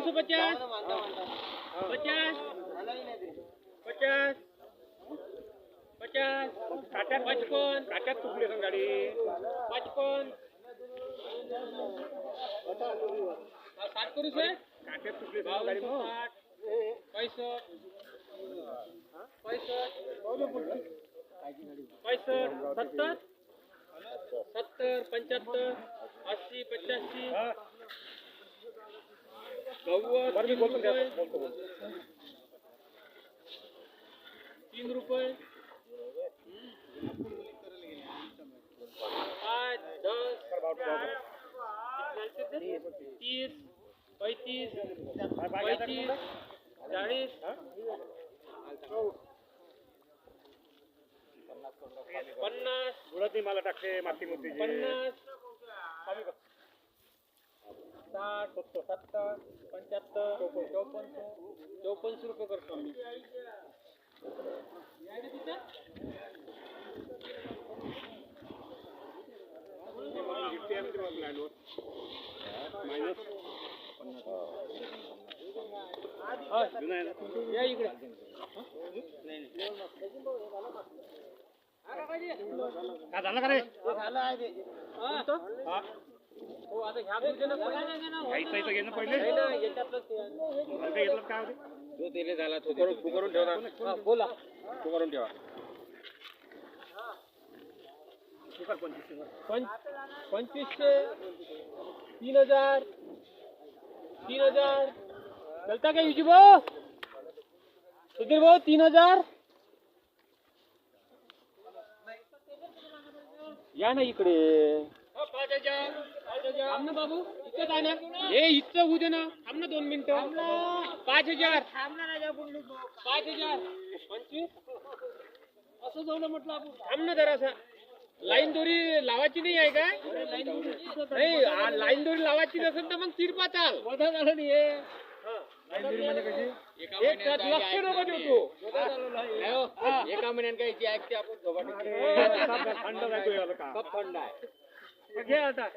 51, 50, 50, 50, 55, काट्यात तुटली असेल गाडी 55, 60 करू सर. काट्यात तुटली असेल गाडी 60, 65, 70, 70, 75, 80, 85, 90, 3 रुपये, 5, 10, 30, 35, 35, 40, 50, उडत मला टाकते माती मोती 50, 60, 70, 75, 54 रुपये करतो मी. या इकडे. का झालं का रे हो आता ह्या घेणं पहिले घेतलं काय होते जो तेले झाला तो करून ठेवा. बोला. तू करून ठेवा. 2500, 3000, 3000 चलता का युजी भाऊ? सुधीर भाऊ 3000 या ना इकडे. 5000 थांब ना बाबू, इथं आहे ना. हे इथं होऊ दे ना, थांब ना 2 मिनिटं. 5000 5000 25 असं जाऊ ना म्हटलं आपण. थांब ना जरासा. लाईन दोरी लावायची नाही आहे का? नाही लाईन दोरी लावायची नसेल तर मग तिरपा चाल. वधा झालं नाही हे. एक लक्ष नको देऊ. एका महिन्यात काय याची ऐकते आपण कप थंड आहे. घे आता.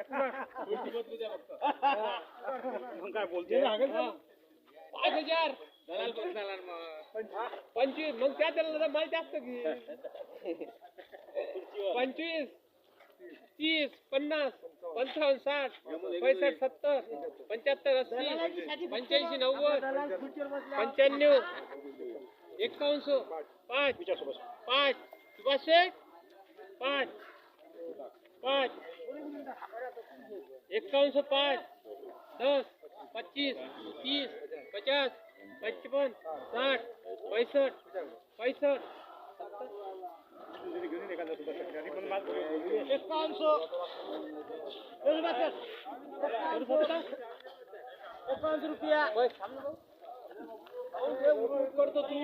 काय बोलते 5000 दलाल बसणार मग 25 मग त्या त्याला माल जास्त घे. 25, 30, 50, 55, 60, 65, 70, 75, 80, 85, 90, 95, 51, 5, 5, सुभाष शेठ 5, 5, 51, 5, 10, 25, 30, 50, 55, 60, 65, 65, 51 रुपया करतो तू.